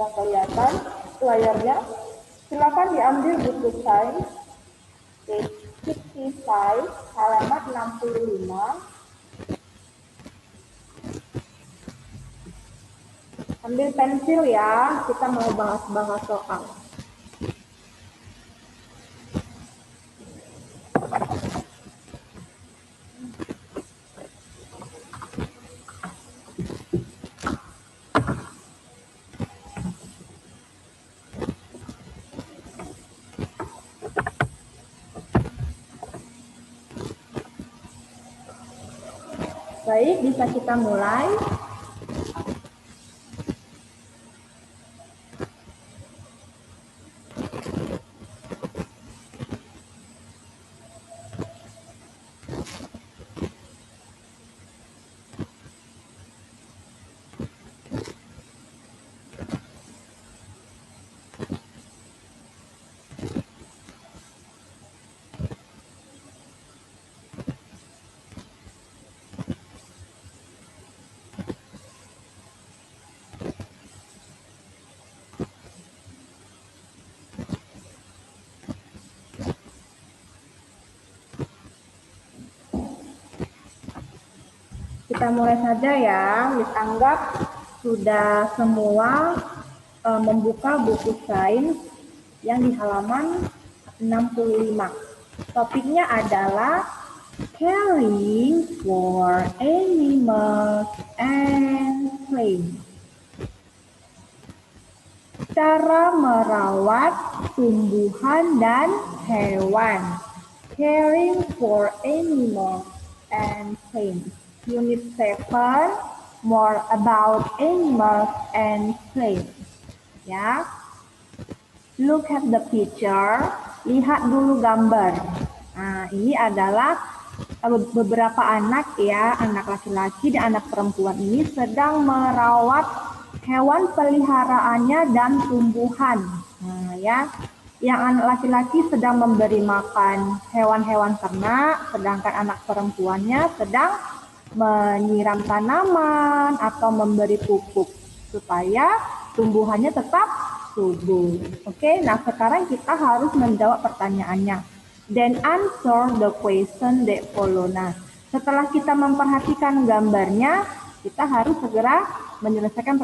Nggak kelihatan layarnya. Silakan diambil buku sains page 65 halaman 65. Ambil pensil ya, kita mau bahas-bahas soal. Baik, bisa kita mulai. Kita mulai saja ya. Miss anggap sudah semua membuka buku sains yang di halaman 65. Topiknya adalah caring for animals and plants. Cara merawat tumbuhan dan hewan. Caring for animals and plants. Unit 7, more about animals and plants. Ya. Look at the picture. Lihat dulu gambar. Nah, ini adalah beberapa anak ya, anak laki-laki dan anak perempuan ini sedang merawat hewan peliharaannya dan tumbuhan. Nah, ya. Yang anak laki-laki sedang memberi makan hewan-hewan ternak, sedangkan anak perempuannya sedang menyiram tanaman atau memberi pupuk supaya tumbuhannya tetap subur. Oke, nah sekarang kita harus menjawab pertanyaannya. Then answer the question that follow. Nah, setelah kita memperhatikan gambarnya, kita harus segera menyelesaikan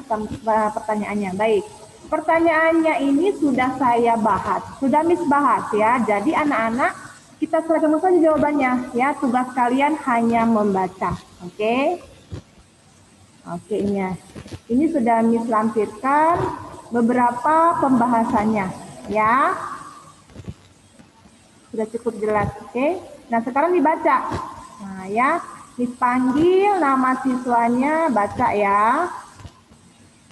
pertanyaannya. Baik, pertanyaannya ini sudah saya bahas, sudah Miss bahas ya. Jadi anak-anak kita serahkan saja jawabannya ya. Tugas kalian hanya membaca. Oke. Oke, ini sudah Miss lampirkan beberapa pembahasannya ya. Sudah cukup jelas. Oke. Nah, sekarang dibaca. Nah, ya. Miss panggil nama siswanya, baca ya.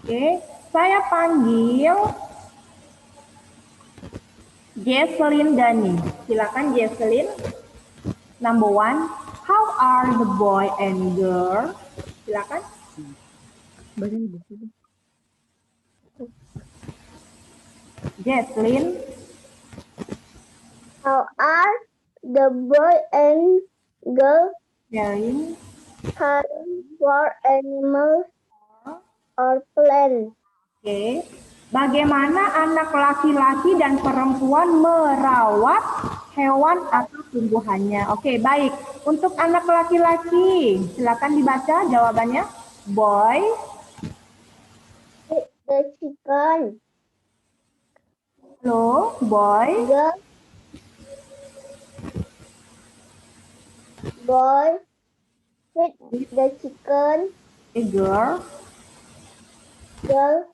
Oke. Saya panggil Jesselyn Dani. Silakan Jesselyn. Number 1, how are the boy and girl? Silakan. Jesselyn. How are the boy and girl Caring for animals or plants? Oke. Bagaimana anak laki-laki dan perempuan merawat hewan atau tumbuhannya? Oke, baik. Untuk anak laki-laki, silakan dibaca jawabannya. Boy. The chicken. Halo, boy. Girl. Boy. Feed the chicken. A girl. Girl.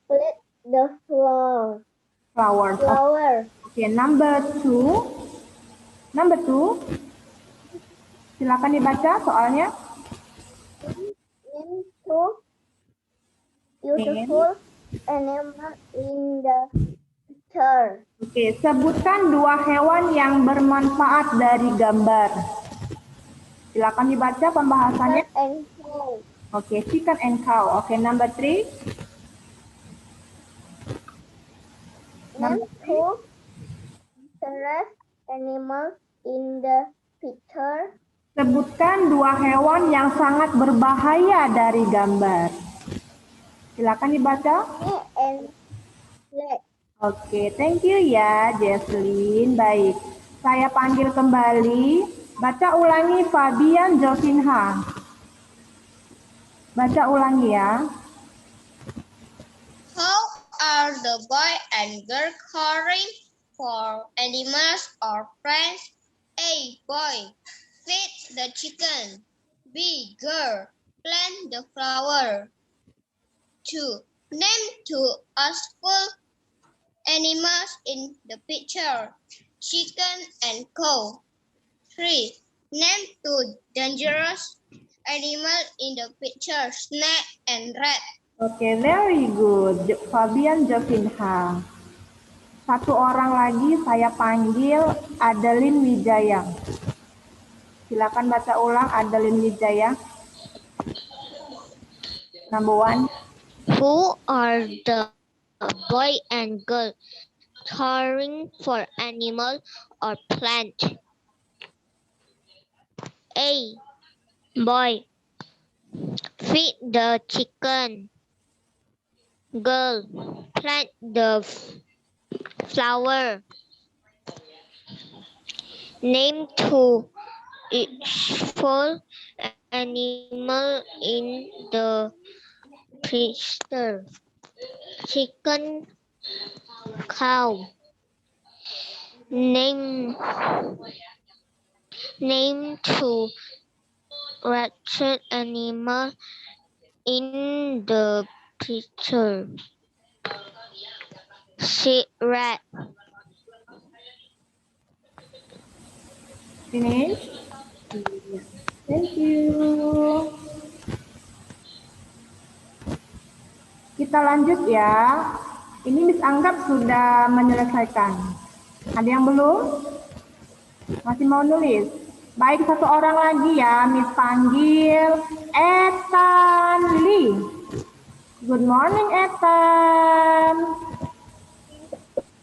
Split the flower. Flower. Oke, number 2. Number 2. Silakan dibaca soalnya. Into useful animal in the picture. Oke, sebutkan 2 hewan yang bermanfaat dari gambar. Silakan dibaca pembahasannya. Chicken and cow. Oke, chicken and cow. Oke, number 3. Name 2 interest animals in the picture. Sebutkan 2 hewan yang sangat berbahaya dari gambar. Silakan dibaca. and leg. Oke, thank you ya, Jesslyn. Baik, saya panggil kembali. Baca ulangi Fabian Jovinha. Baca ulangi ya. How are the boy and girl caring for animals or friends? A. Boy, feed the chicken. B. Girl, plant the flower. 2. Name two useful animals in the picture. Chicken and cow. 3. Name two dangerous animals in the picture. Snake and rat. Oke, very good. Fabian Jovinha. Satu orang lagi saya panggil Adeline Wijaya. Silakan baca ulang Adeline Wijaya. Number 1. Who are the boy and girl caring for animal or plant? A. Boy, feed the chicken. Girl, plant the flower. Name two useful animal in the picture. Chicken, cow. Name two wretched animal in the picture. Rat. Finish? Thank you. Kita lanjut ya. Ini Miss anggap sudah menyelesaikan. Ada yang belum? Masih mau nulis? Baik, satu orang lagi ya. Miss panggil Ethan Lee. Good morning, Ethan.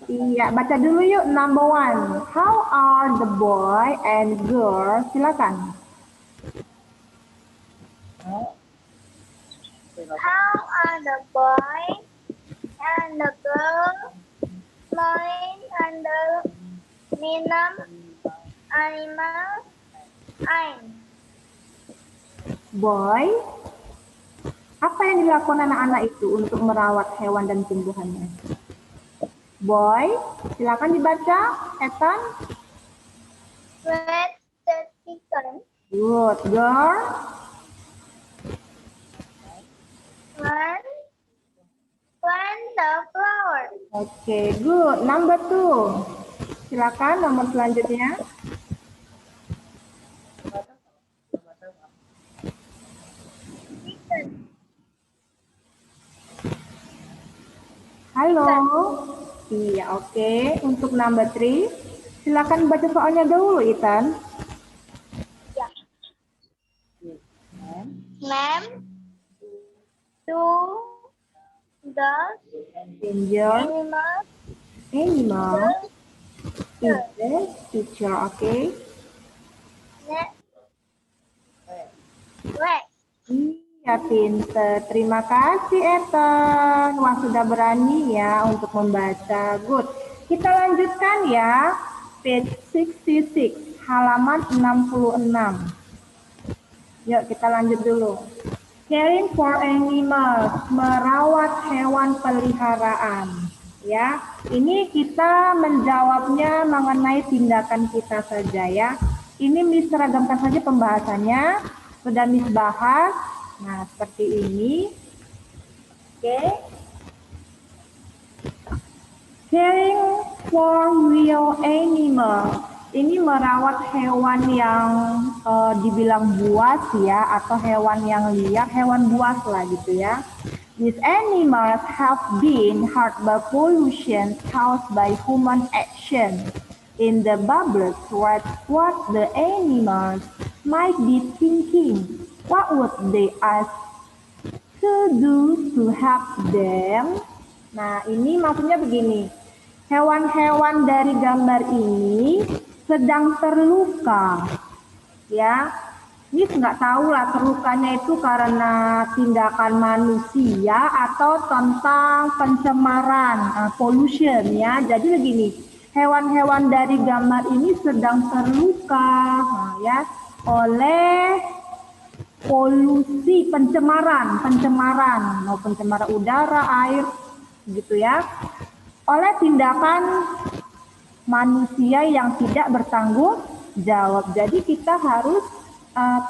Iya, baca dulu yuk number 1. How are the boy and girl? Silakan. How are the boy and the girl playing under minum animal eye? Boy, apa yang dilakukan anak-anak itu untuk merawat hewan dan tumbuhannya? Boy, silakan dibaca, Ethan. Feed the chicken. Good. Girl, Plant the flower. oke, good. Number 2. Silakan nomor selanjutnya. Chicken. Halo. Iya, oke. Untuk number 3, silakan baca soalnya dulu, Ethan. Yeah. Name two the Danger animals animal is the teacher, oke? rat. Iya, pinter. Terima kasih, Ethan. Wah, sudah berani ya untuk membaca. Good. Kita lanjutkan ya. Page 66, halaman 66. Yuk, kita lanjut dulu. Caring for animals, merawat hewan peliharaan. Ya, ini kita menjawabnya mengenai tindakan kita saja ya. Ini Miss seragamkan saja pembahasannya. Sudah Miss bahas. Nah, seperti ini. Oke. Caring for wild animals. Ini merawat hewan yang dibilang buas ya, atau hewan yang liar, hewan buas lah gitu ya. These animals have been hurt by pollution caused by human action. In the bubbles, what the animals might be thinking. What would they ask to do to help them? Nah, ini maksudnya begini. Hewan-hewan dari gambar ini sedang terluka. Ya. Miss nggak tahu lah terlukanya itu karena tindakan manusia atau tentang pencemaran, pollution ya. Jadi begini, hewan-hewan dari gambar ini sedang terluka ya oleh polusi pencemaran mau pencemaran udara, air gitu ya. Oleh tindakan manusia yang tidak bertanggung jawab. Jadi kita harus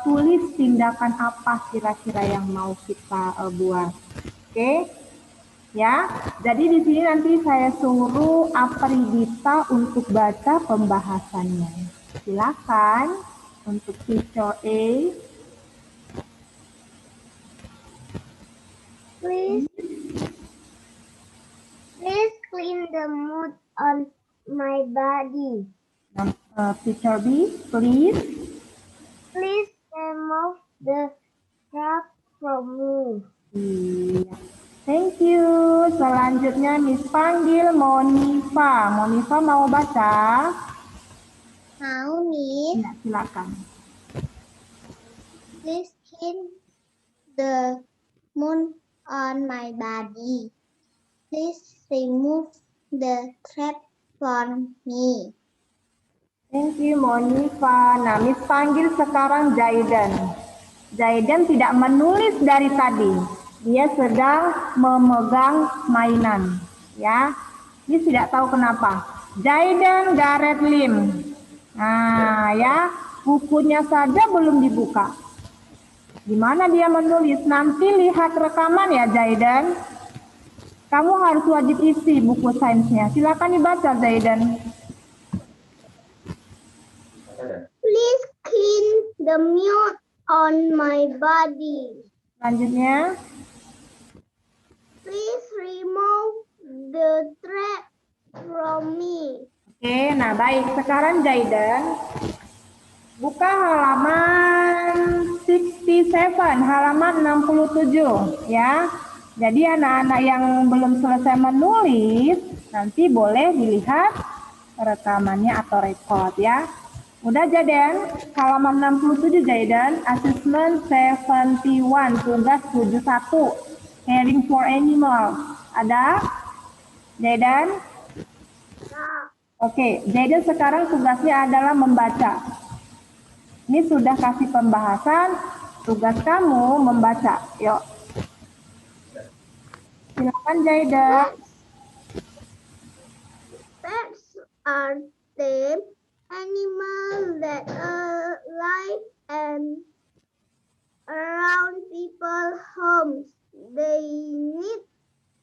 tulis tindakan apa kira-kira yang mau kita buat. Oke? Ya. Jadi di sini nanti saya suruh Apridita untuk baca pembahasannya. Silakan untuk teacher A. Please clean the mud on my body. Teacher B, please. Please remove the crap from me. Iya. Thank you. Selanjutnya Miss panggil Monifa. Monifa mau baca? Mau, Miss. Ya, silakan. Please clean the moon on my body. Please remove the thread from me. Thank you Monifa. Nah, Miss panggil sekarang Jayden. Jayden tidak menulis dari tadi. Dia sedang memegang mainan, ya. Miss tidak tahu kenapa. Jayden Gareth Lim. Nah, ya, bukunya saja belum dibuka. Gimana dia menulis? Nanti lihat rekaman ya, Jayden. Kamu harus wajib isi buku sainsnya. Silakan dibaca, Jayden. Please clean the mud on my body. Selanjutnya. Please remove the thread from me. Oke, nah baik. Sekarang Jayden, buka halaman 67, halaman 67 ya. Jadi anak-anak yang belum selesai menulis, nanti boleh dilihat rekamannya atau record ya. Udah Jayden, halaman 67 Jayden, assessment 71, tugas 71, caring for animals. Ada? Jayden? Oke, Jayden sekarang tugasnya adalah membaca. Ini sudah kasih pembahasan, tugas kamu membaca. Yuk. Silakan Jayden. Pets are tame animals that live and around people's homes. They need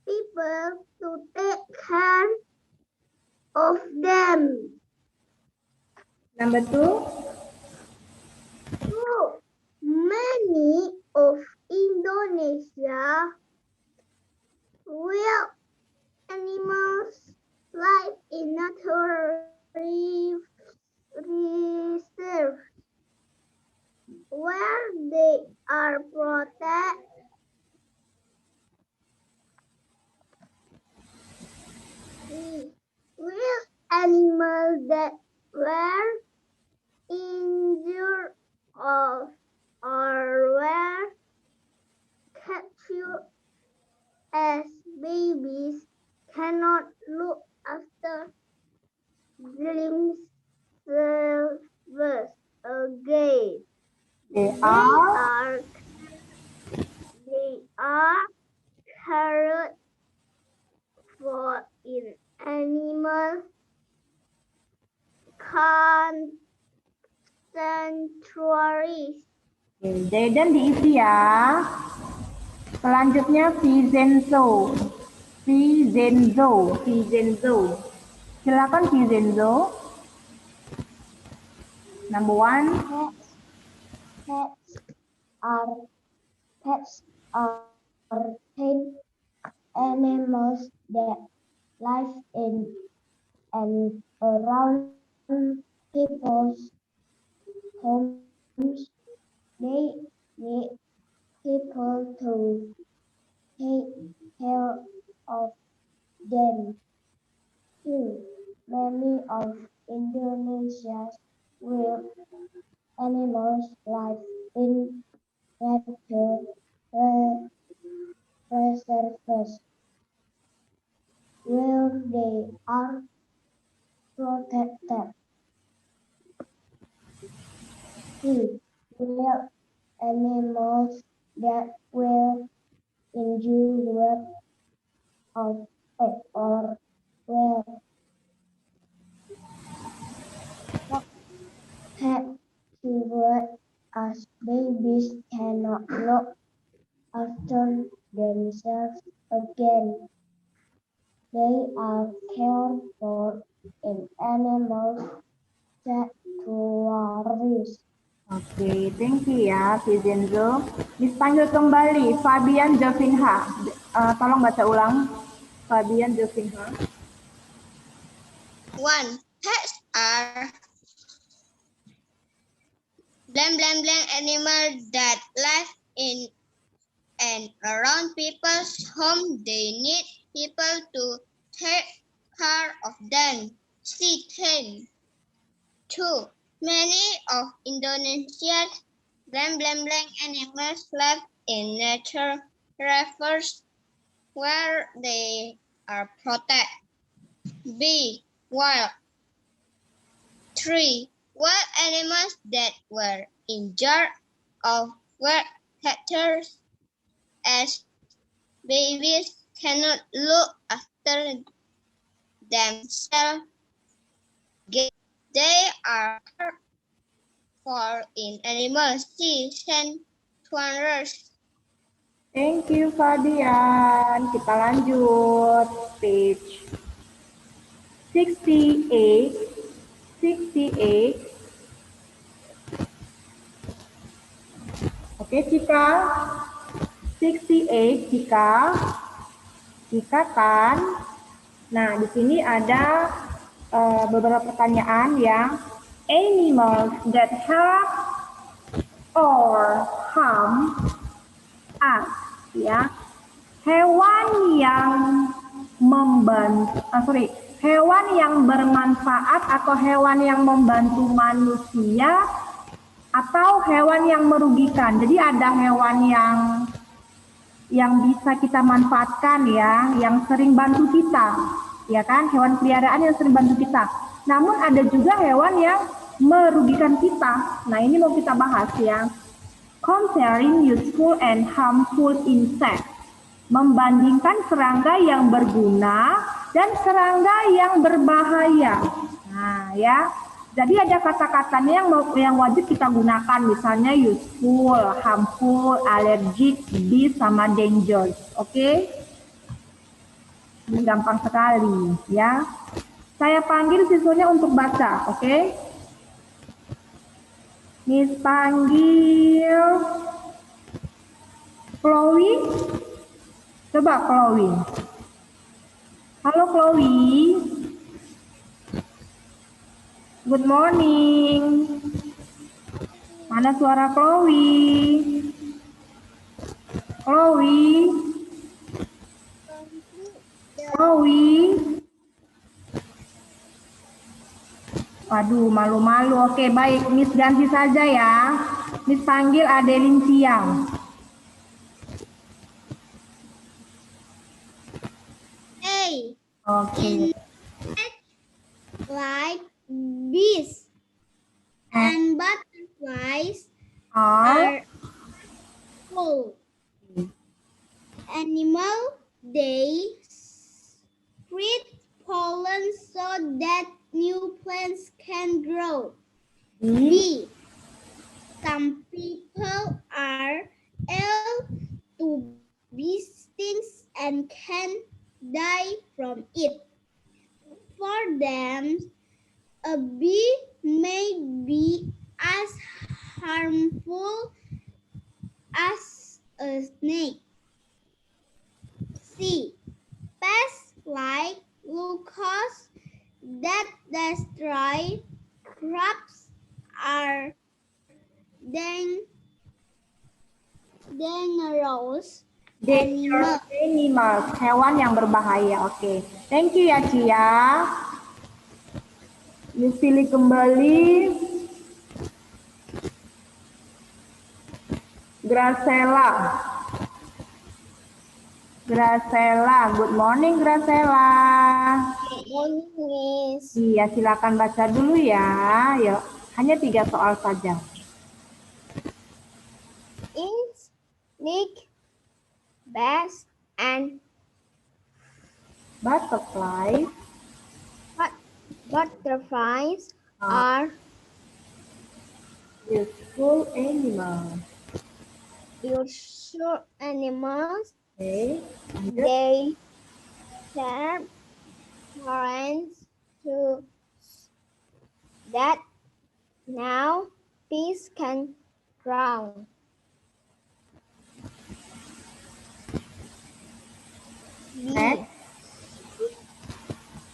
people to take care of them. Number 2. Many of Indonesia wild animals live in natural reserves where they are protected. Wild animals that were injured or were captured as babies cannot look after themselves again. They are cared for in animal sanctuaries. Jayden diisi ya. Selanjutnya Vincenzo. Silakan Vincenzo. Number 1. Pets are tame animals that live in and around people's homes. They need people to take care of them too. Many of Indonesia's wild animals live in nature reserves where they are protected. C. Wild animals that were injured of or were captured as babies cannot look after themselves again. They are cared for in animal sanctuaries. Oke, thank you ya, Vincenzo. Miss panggil kembali Fabian Jovinha. Tolong baca ulang, Fabian Jovinha. 1. Pets are blank blank blank animal that live in and around people's home. They need people to take care of them. C. 10. 2. Many of Indonesia's blank blank blank animals live in nature reserves where they are protected. B. Wild. 3. Wild animals that were injured or were captured as babies cannot look after themselves. They are cared for in animal sanctuaries. Thank you, Fabian. Kita lanjut. Page 68. 68. Oke, Cika. 68, Cika. Cika kan. Nah, di sini ada beberapa pertanyaan yang animals that help or harm us, ya. Hewan yang hewan yang bermanfaat atau hewan yang membantu manusia atau hewan yang merugikan. Jadi ada hewan yang bisa kita manfaatkan ya, yang sering bantu kita, ya kan? Hewan peliharaan yang sering bantu kita. Namun ada juga hewan yang merugikan kita. Nah, ini mau kita bahas ya. Comparing useful and harmful insects. Membandingkan serangga yang berguna dan serangga yang berbahaya. Nah, ya. Jadi ada kata-katanya yang wajib kita gunakan, misalnya useful, harmful, allergic, beast, sama dangerous. Oke? Ini gampang sekali, ya. Saya panggil siswanya untuk baca, oke? Miss panggil Chloe. Coba Chloe. Halo Chloe. Good morning. Mana suara Chloe? Chloe. Chloe. Waduh, malu-malu. Oke, baik. Miss ganti saja ya. Miss panggil Adeline Siang. A. Oke. Like bees and butterflies are cool. Animal, they spread pollen so that new plants can grow. B. Some people are ill to bee stings and can die from it. For them, a bee may be as harmful as a snake. C. Pests like locusts that destroy crops are dangerous animals, hewan yang berbahaya. Oke. Thank you ya Cia. Miss pilih kembali Graciela. Graciela, good morning Graciela. Good morning, Miss. Iya, silakan baca dulu ya. Yuk, hanya 3 soal saja. Is Nick, bass, and Butterfly butterflies are useful animals. useful animals. Okay. They serve parents to that now peace can drown. Next.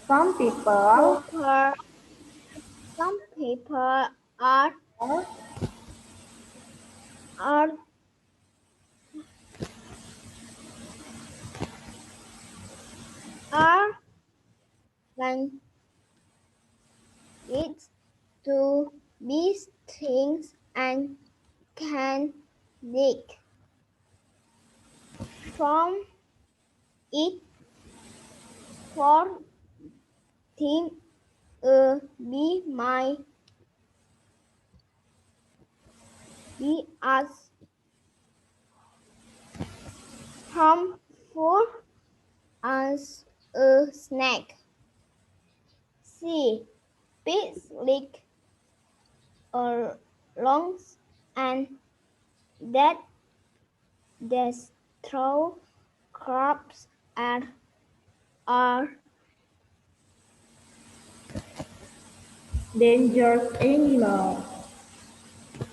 Some people Some people are when it's to these things and can dig from it for them be as harmful as a snack. See, pigs lick lungs and that destroy crops are dangerous animals.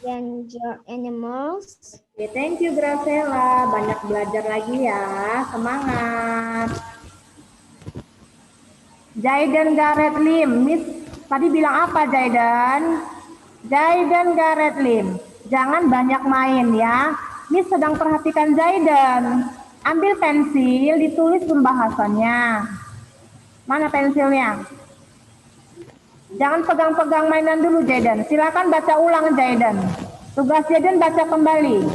danger animals. Oke, thank you Graciela. Banyak belajar lagi ya. Semangat. Jayden Gareth Lim. Miss tadi bilang apa Jayden? Jayden Gareth Lim. Jangan banyak main ya. Miss sedang perhatikan Jayden. Ambil pensil, ditulis pembahasannya. Mana pensilnya? Jangan pegang-pegang mainan dulu Jayden. Silakan baca ulang Jayden. Tugas Jayden baca kembali.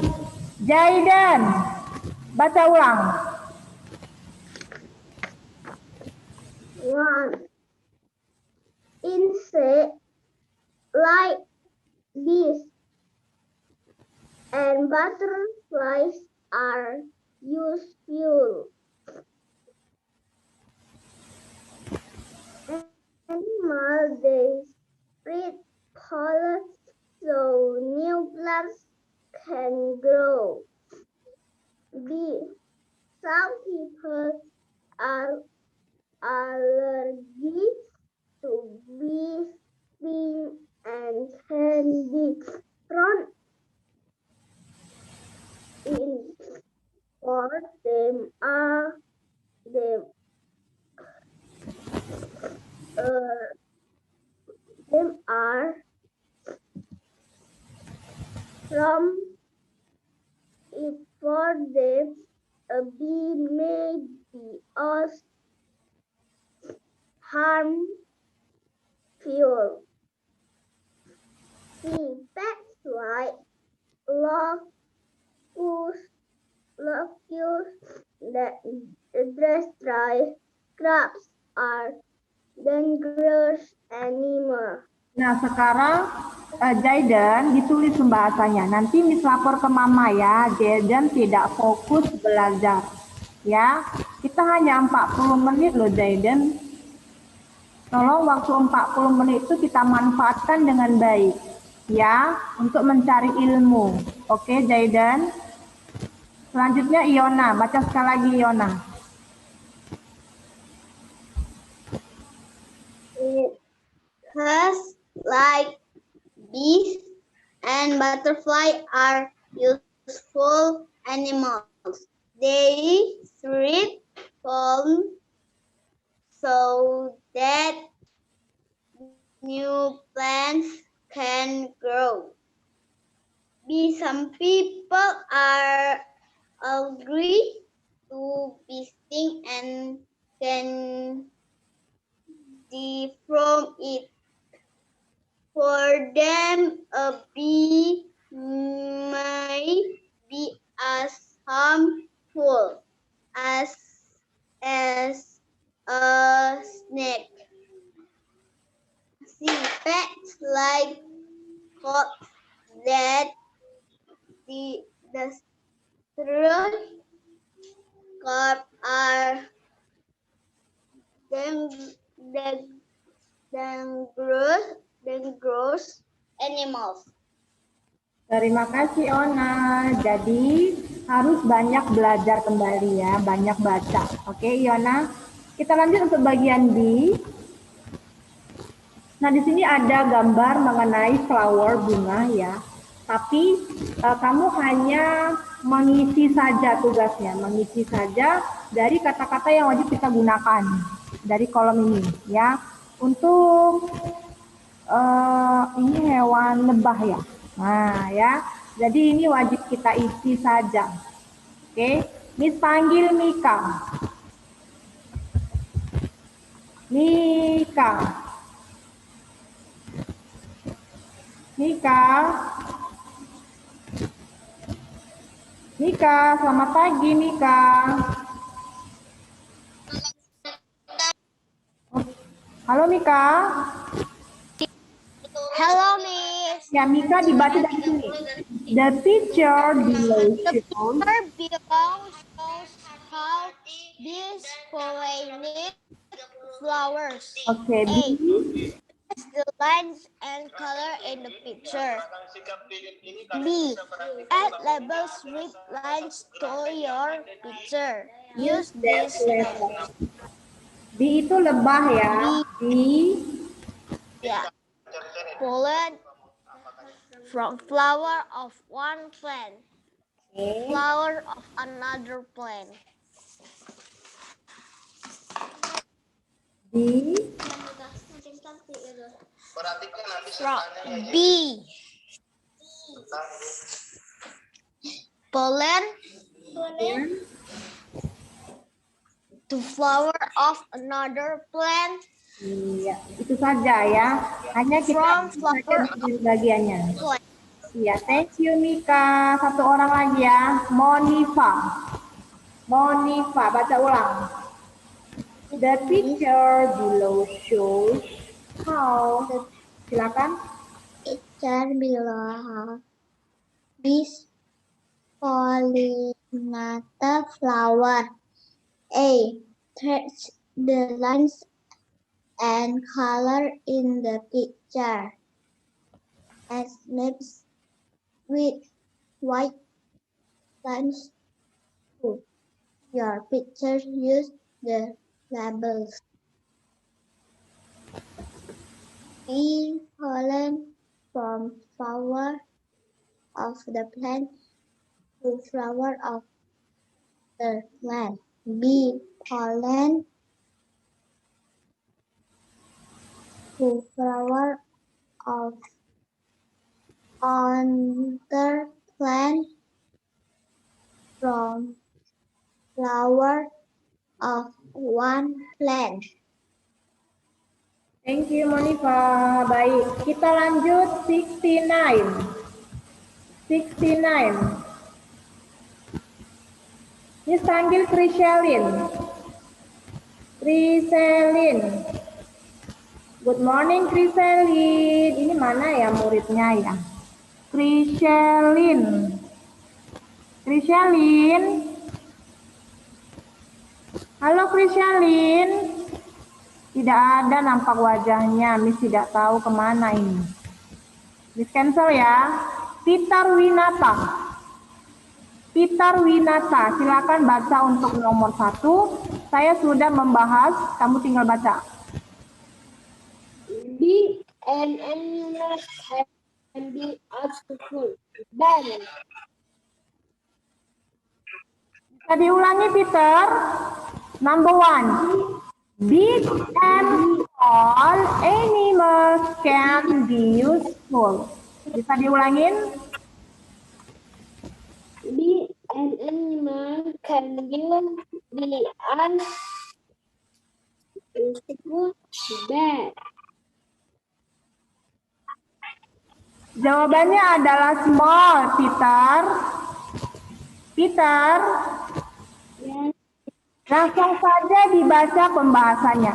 Jayden, baca ulang. One insect like bees and butterflies are useful. Animals they spread pollen so new plants can grow. Some people are allergic to bees, sting, and can be thrown in for them are from it for them a bee may be us harmful. See pets like locusts that destroy crops are dangerous animals. Nah sekarang Jayden ditulis pembahasannya. Nanti Miss lapor ke Mama ya. Jayden tidak fokus belajar. Ya, kita hanya 40 menit loh Jayden. Tolong waktu 40 menit itu kita manfaatkan dengan baik. Ya, untuk mencari ilmu. Oke Jayden. Selanjutnya Iona. Baca sekali lagi Iona. Because like bees and butterflies are useful animals. They spread pollen so that new plants can grow. Some people are allergic to bee sting and can die from it. For them, a bee may be as harmful as a snake. See, pets like cats that destroy crops are dangerous animals. Terima kasih Ona. Jadi harus banyak belajar kembali ya, banyak baca. Oke Iona, kita lanjut untuk bagian B. Nah di sini ada gambar mengenai flower bunga ya. Tapi kamu hanya mengisi saja tugasnya, mengisi saja dari kata-kata yang wajib kita gunakan dari kolom ini ya. Untuk ini hewan lebah ya. Nah ya, jadi ini wajib kita isi saja. Oke, Miss panggil Mika. Mika. Mika. Mika, selamat pagi Mika. Halo Mika. Hello, Miss. Ya, Mika dibaca dari sini. The picture below shows Shows how these pollinate flowers. okay, The lines and color in the picture. B. Add labels with lines to your picture. Use this label. B itu lebah ya. B. Yeah. Pollen from flower of one plant. Okay. Flower of another plant. B. From B. Pollen to flower of another plant. Iya, itu saja ya. Hanya kita From flower bikin bagiannya. plant. Iya, thank you Mika. Satu orang lagi ya, Monifa. Monifa, baca ulang. The picture below shows how. Silakan. Picture below this pollinator flower. A. Trace the lines and color in the picture. As maps with white lines to your picture, use the labels. B. Pollen from flower of the plant to flower of the plant. B. Pollen to flower of another plant from flower of one plant. Thank you Monifa. Baik, kita lanjut 69. 69. Miss panggil Kriselin. Kriselin. Good morning Kriselin. Ini mana ya muridnya ya? Kriselin. Kriselin. Halo Kriselin. Tidak ada nampak wajahnya. Miss tidak tahu kemana ini. Miss cancel ya. Peter Winata. Peter Winata, silakan baca untuk nomor 1. Saya sudah membahas, kamu tinggal baca. B. An animal can be useful. Ben. Bisa diulangi Peter. Number 1. Big and small animals can be useful. Bisa diulangin? B. An animal can be useful. Bad. Jawabannya adalah small, Peter. Peter, Yes. langsung saja dibaca pembahasannya.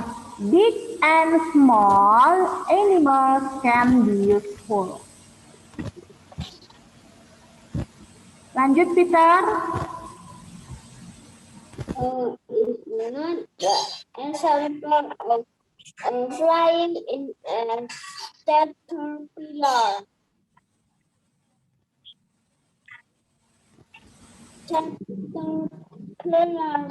Big and small animals can be useful. Lanjut, Peter. Is not the example of flying in a caterpillar. Caterpillar.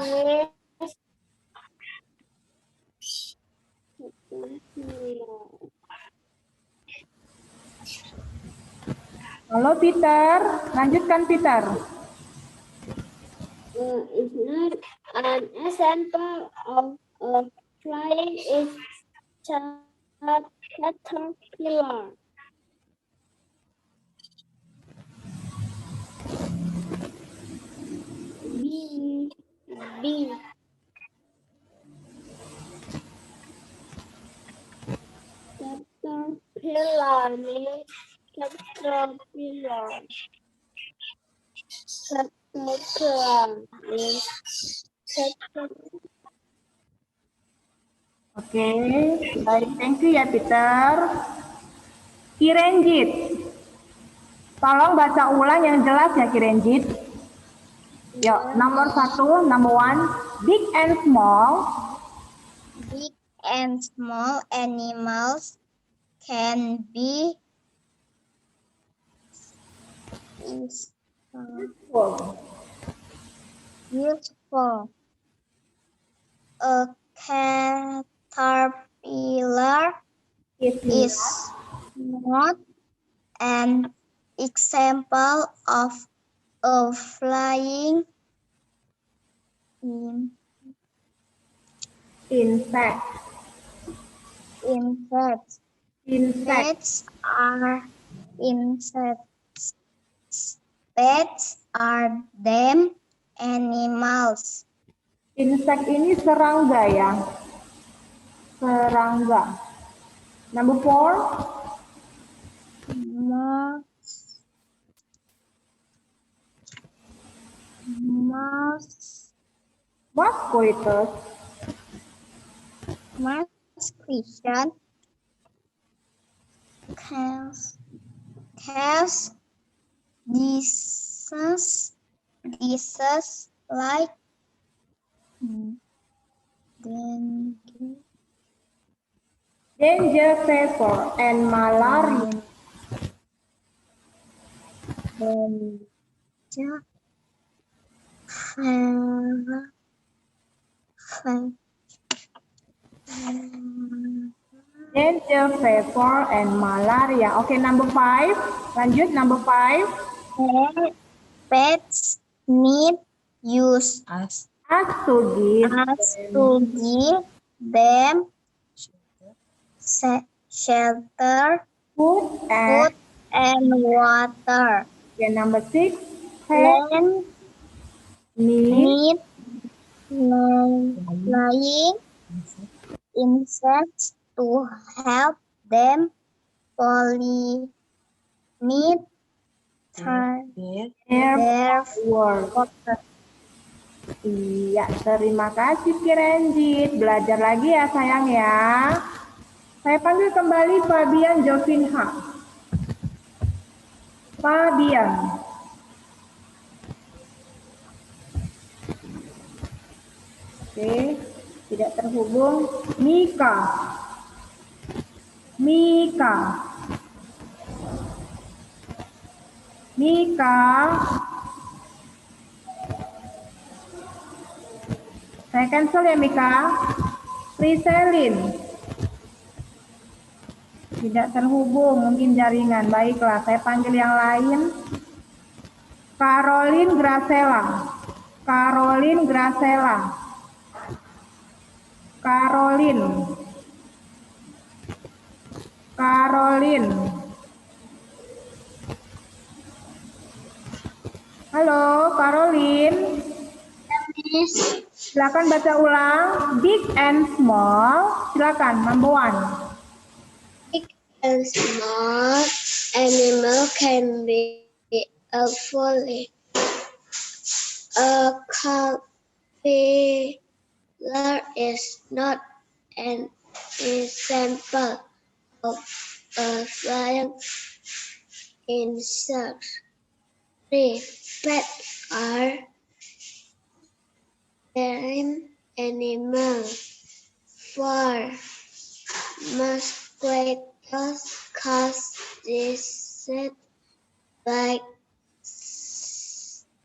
Halo, Peter. Lanjutkan, Peter. Is not an example of flying in caterpillar. B. Caterpillar means caterpillar. Caterpillar means caterpillar. Oke, baik. Thank you ya, Peter. Kirenjit. Tolong baca ulang yang jelas ya, Kirenjit. Yuk, nomor 1, number 1. Big and small. Big and small animals can be useful. A caterpillar is not an example of a flying Insect. insect. Insect. Pets are them animals. Insect ini serangga ya. Serangga. Number 4. Mosquitoes. Mosquitoes cause diseases like dengue, Danger fever and malaria. Danger fever and malaria. Oke, number 5. Lanjut, number 5. Pets need use As to give them shelter, food food, and water. Okay, number 6. Pets Plants need need flying insects to help them pollinate their work. water. Iya, terima kasih Kirenjit. Belajar lagi ya sayang ya. Saya panggil kembali Fabian Jovinha. Fabian. Oke, tidak terhubung. Mika. Saya cancel ya Mika. Priselin. Tidak terhubung, mungkin jaringan. Baiklah, saya panggil yang lain. Caroline Gracela. Halo, Caroline. Silakan baca ulang. Big and small. Silakan, number 1. Big and small animal can be useful. A caterpillar is not an example of a flying insect. 3. Bats are marine animals. 4. Mosquitoes cause disease like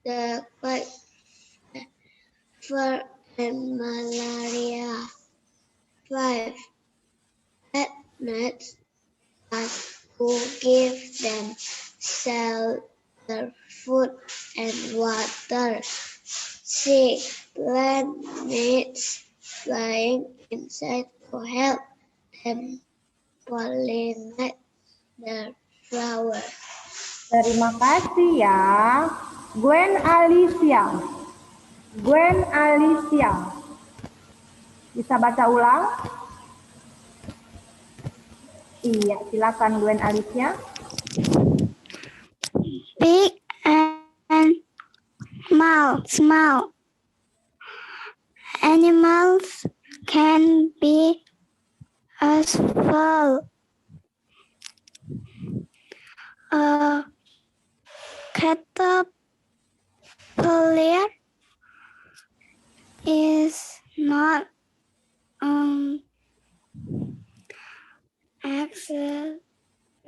the white fever and malaria. 5. Pet nets us who give them shelter, food, and water. 6. Plant needs flying insects to help them pollinate the flower. Terima kasih ya. Gwen Alicia. Gwen Alicia. Bisa baca ulang? Iya, silakan Gwen Alicia. Big and small animals can be as well. A caterpillar is not excellent.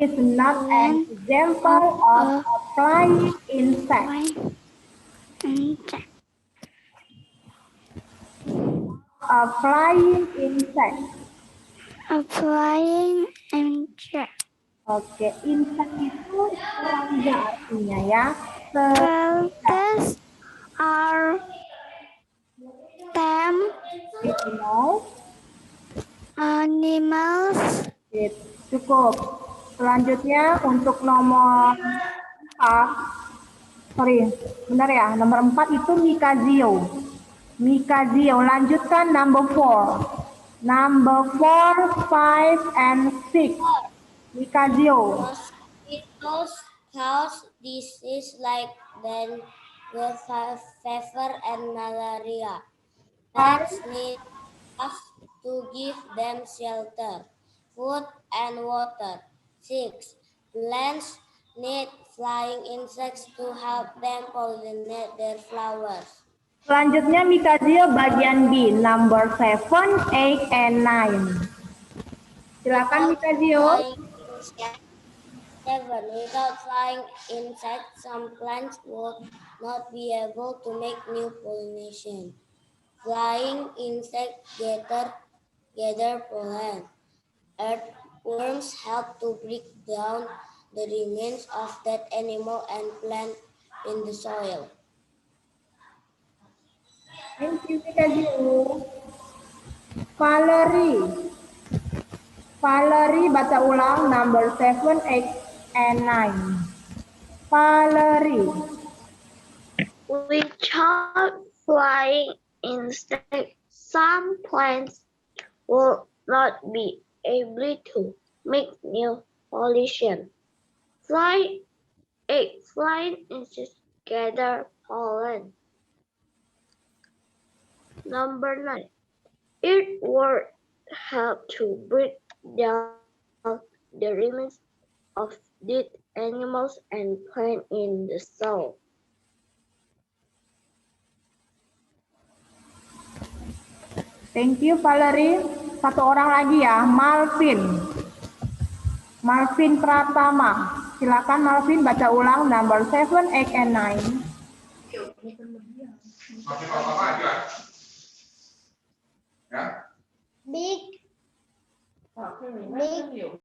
It's not an example of a flying insect. A flying insect. A flying insect. Oke, insect itu serangga artinya ya. Plants are tame animals. Cukup. Selanjutnya untuk nomor 4. Benar ya, nomor 4 itu Mikazio. Mikazio, lanjutkan number 4. Number 4, 5, and 6. Mikazio. Mosquitoes cause disease like dengue, fever, and malaria. Plants need us to give them shelter, food, and water. 6. Plants need flying insects to help them pollinate their flowers. Selanjutnya Mikazio bagian B, number 7, 8, and 9. Silakan Mikazio. 7. Without flying insects, some plants would not be able to make new pollination. Flying insects gather pollen. Earthworms help to break down the remains of that animal and plant in the soil. Thank you Mikazio. Valerie. Valerie baca ulang number 7, 8, and 9. Valerie. Without flying insects, some plants will not be able to make new pollination. Flying insects gather pollen. Number 9. Earthworms help to break down the remains of dead animals and plant in the soil. Thank you Valerie. Satu orang lagi ya, Malvin. Malvin Pratama. Silakan Malvin baca ulang number 7, 8, and 9. Big